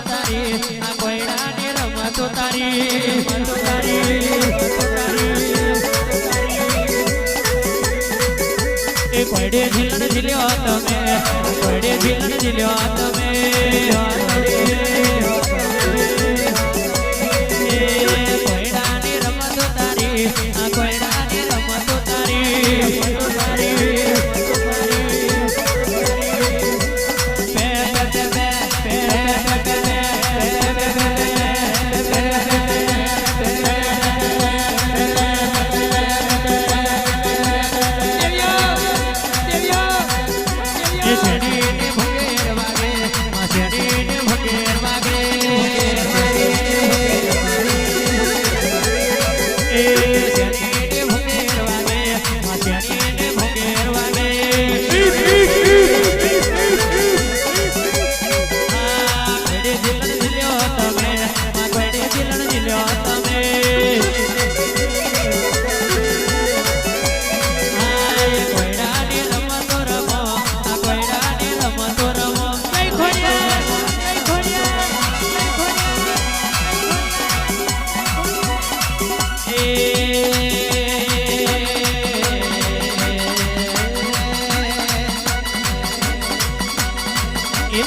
તારી આ કોયડાની રમતો તારી એ કોયડે ઝીલણ ઝીલ્યો તમે કોયડે ઝીલણ ઝીલ્યો તમે કોયડાની રમતો તારી આ કોયડાની રમતો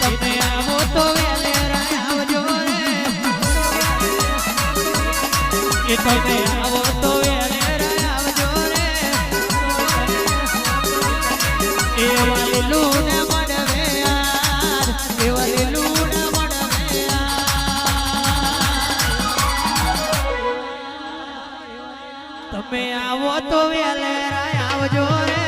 તમે આવો તો વેલેરા આવજો રે એ તમે આવો તો વેલેરા આવજો રે એ વાલીલું ને મળવે યાર એ વાલીલું ને મળવે યાર તમે આવો તો વેલેરા આવજો રે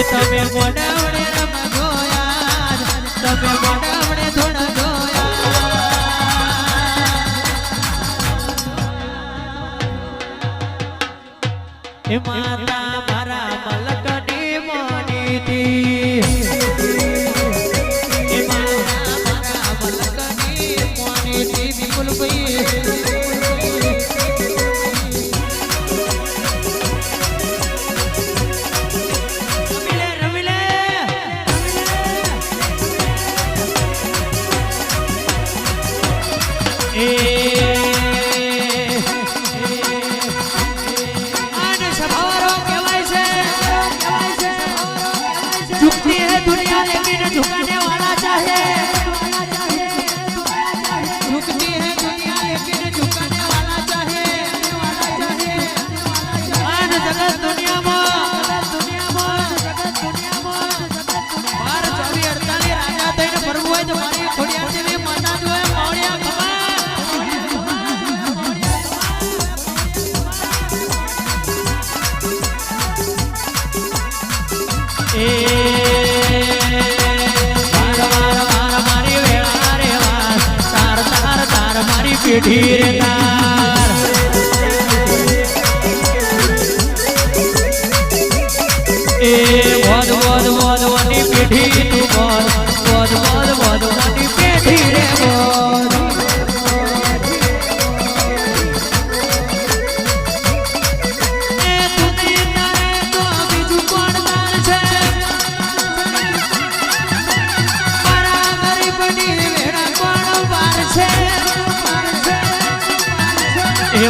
તમે મોડાવડે રમજો યાર તમે મોડાવડે ધૂણજો યાર માતા મારા મલકની મોનીતી માતા મારા મલકની મોનીતી વિપુલભાઈ झुकती है दुनिया लेकिन झुकाने वाला चाहे झुकती है दुनिया लेकिन झुकाने वाला चाहे आज जगत दुनिया में 12-24-48 राजा થઈને ફરવું હોય તો મારી ખોડિયાર દેવી માતા જોએ પાવડિયા ખમા पीढ़ी रे तार ए बहुत बहुत बहुत वनी पीढ़ी तू बहुत बहुत बहुत बहुत वनी पीढ़ी रे बहुत ए तुने तारे तो बीजू कोण तार छे मारा गरीबनी वेड़ा कोण वार छे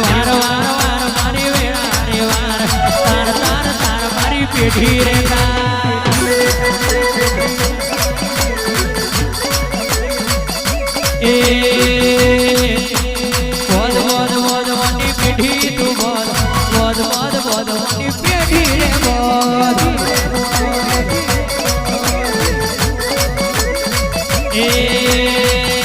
वार वार वार मारी वेड़ा रे वार तार तार तार मारी पीढ़ी रे ए बहुत बहुत बहुत वनी पीढ़ी तू बहुत बहुत बहुत बहुत वनी पीढ़ी रे बहुत ए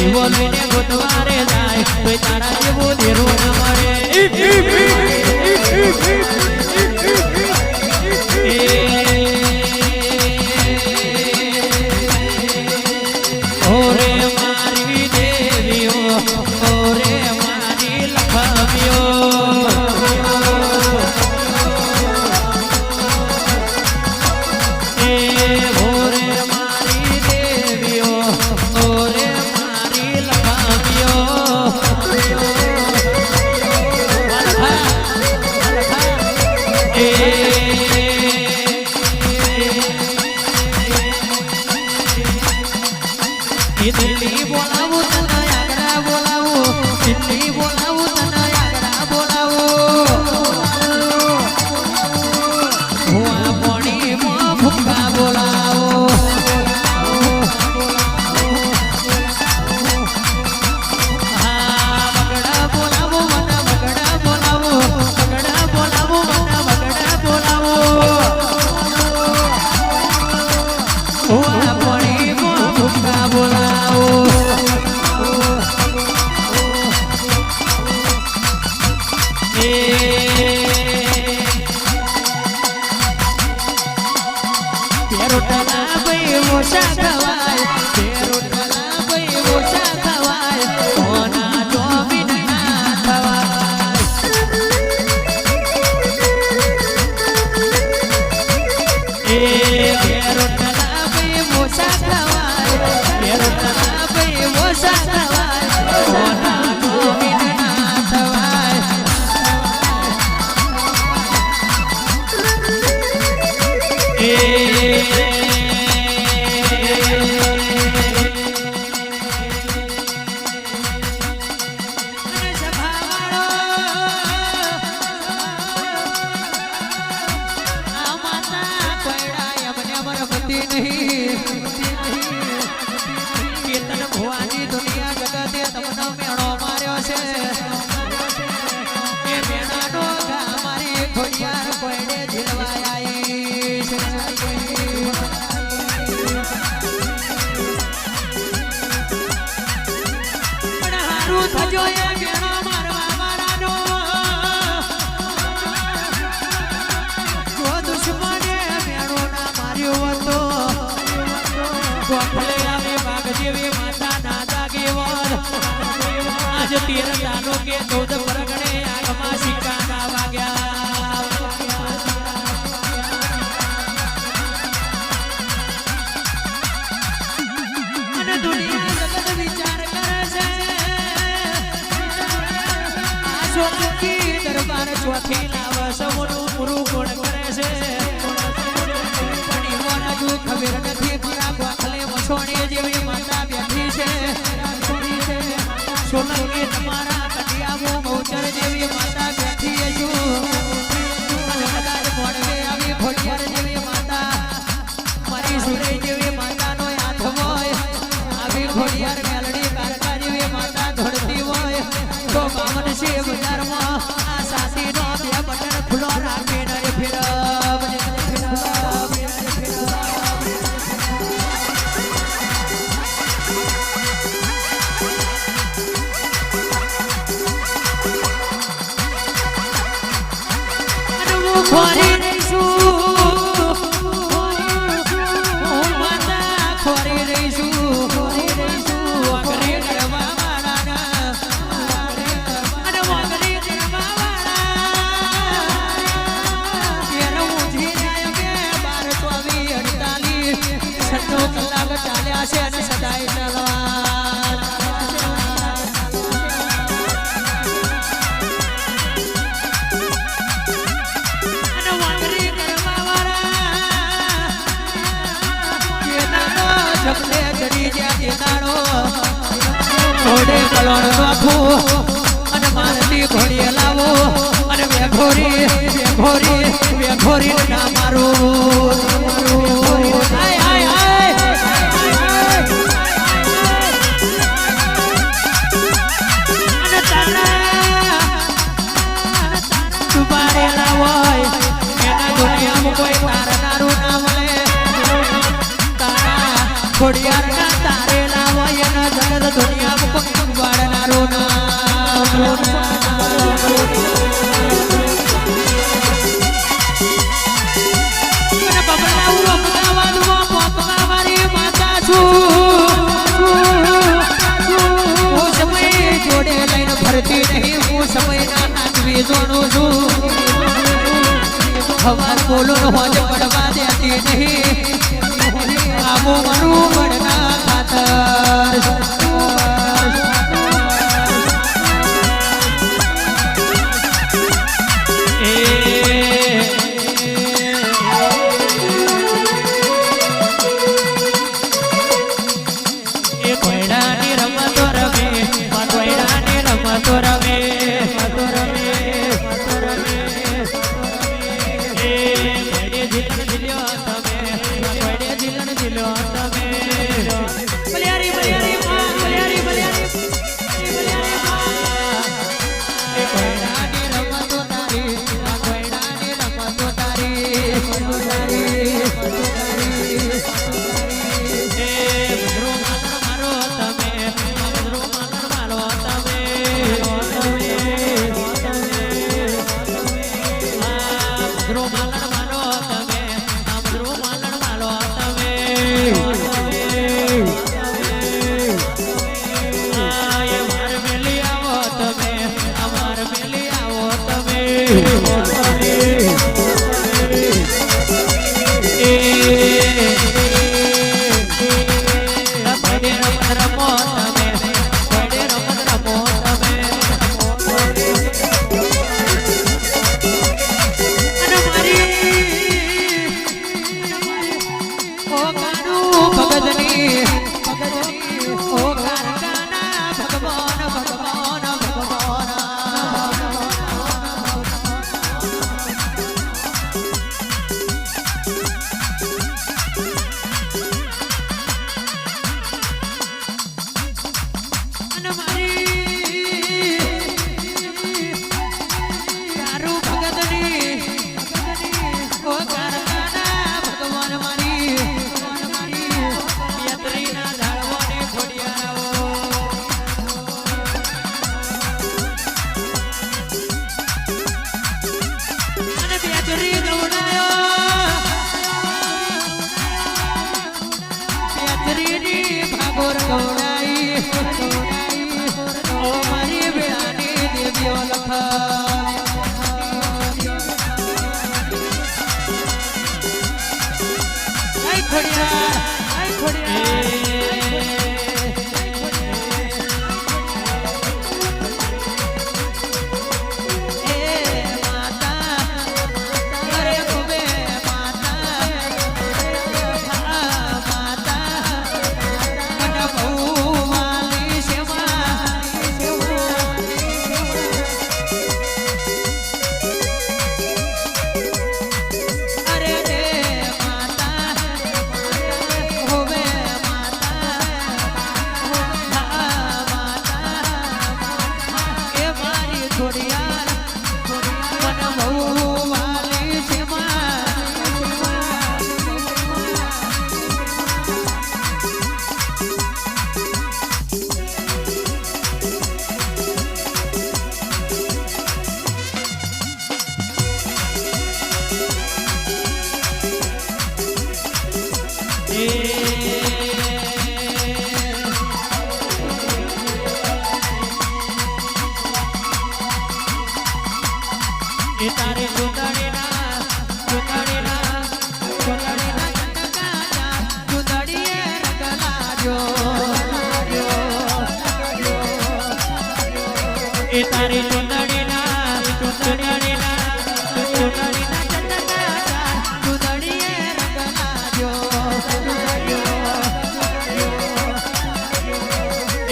गुरुवारे जाए कोई तारा जेवो देरो न मरे ओरे मारी देवियो ओरे मारी लखमियो ओरे मारी देवियो ओरे दिल्ली बोलावू तना आगरा बोलावू दिल्ली बोलावू तना आगरा बोलावू हुआ पानी मां भूखा बोलावू हाँ बगड़ा बोलावू मना बगड़ा बोलावू बगड़ा बोलावू मना बगड़ा बोलावू हुआ पानी मां भूखा बोलावू रोटला भाई वो शाखवाय रोटला भाई वो शाखवाय होना जो बिना खवाय ए रोटला भाई वो शाखवाय रोटला भाई वो शाखवाय होना जो बिना खवाय ए नहीं જો એ બેણો મારવા વાળાનો જો દુશ્મને બેણો ના માર્યો હતો ગોખલે આવે બાગ જેવી માતા ના જાગેવર આજ 13 દાનો કે 14 પરગણે આગમાં સિક્કા ના વાગ્યા અને દુનિયા જગત વિચાર કરે છે આ સોકી દરબાર ચોથી લાવ સૌનું પૂરું કોણ કરે છે પણ ઈવોને જો ખબર નથી ખરા ગોખલે મસોણી જેવી માતા બેઠી છે સોનલની તમારા કટિયાવો મૌચર જેવી માતા બેઠી છું અને કદાચ મોડવે આવી ખોડિયાર જેવી માતા મારી સુરઈ જેવી માતાનો હાથ હોય આવી ખોડિયાર મેલડી કારકા જેવી માતા ધોડતી હોય તો બામન છે બજારમાં આ સાસીનો બે બટન ખુલ્લો રાખીને ખોરી રહીશું માતા ખોરી રહીશું વાગરી કરવા વાળાના અને વાગરી કરવા વાળા તેર ઊંધી જાય કે 12 24 48 6 કલાક ચાલ્યા છે અને સદાય ચાલવા જમને જડી જ્યાં દેનાડો ઘોડે કલોણ નાખું અને મારતી ઘોડીએ લાવો અને વેઘોરી ના મારું અને તારા તુબારેલા હોય એના દુનિયામાં કોઈ તારનારું ના મળે ખોડિયાર ના તારેલા હોય એના જગત દુનિયામાં કોઈ વાળનારું ના બબલાવું અમદાવાદમાં પોતના મારી માતા હું સમય જોડે લઈને ફરતી નહીં હું સમયના નાચવી જોડું છું હવાર બોલો હોજ પડવા દેતી નહીં આબો મારું વડના ખાતર એ કોયડાની રમતો રમે કોયડાની રમતો રમે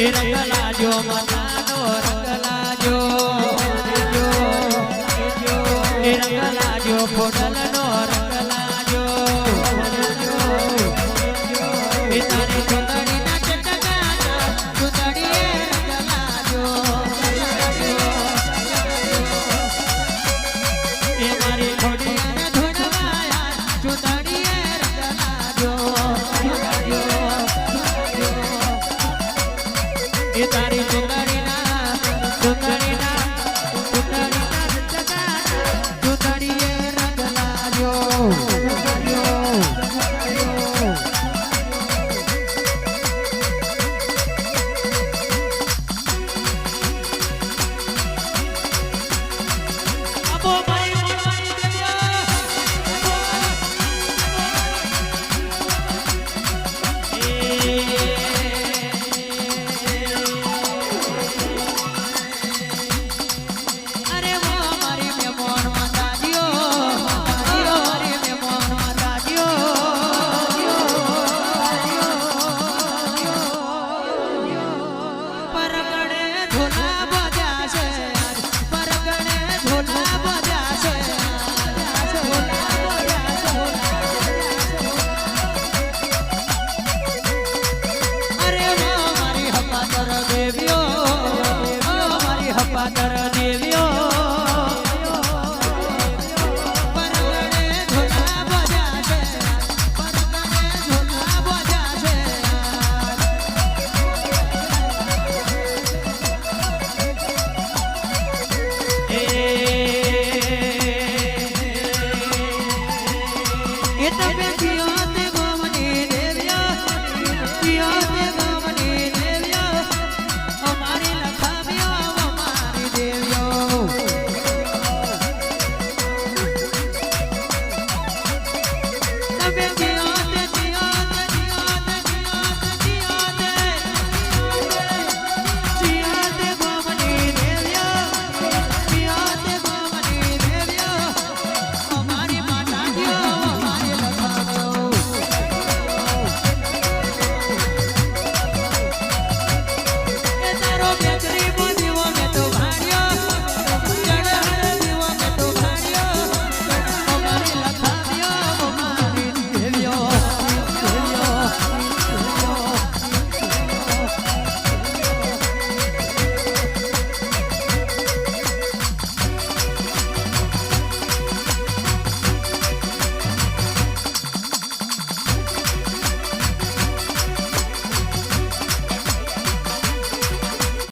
એ રંગ લાજો માતાનો રંગ લાજો એ રંગ લાજો ફોડલનો રંગ લાજો એ તારી ચૂંટણીના ચટકાના ચૂંટણીએ રંગ લાજો એ મારી ખોડિયાને ધૂણવાયા ચૂંટણીએ રંગ લાજો એ તારી ચૂંટણીના ચૂંટણીએ રંગ લાજો આપો ભાઈ મોળવાની અરે વો મારી મેમોન માતાજીઓ મારી મેમોન માતાજીઓ પરગણે ઢોલા બજાશે પરગણે ઢોલા બજાશે અરે વો મારી હપાતર દેવીઓ મારી હપાતર દેવીઓ પરગણે ઢોલા બજાશે પરગણે ઢોલા બજાશે એ તમે પિયો તે ગોમની દેવ્યા પિયો તે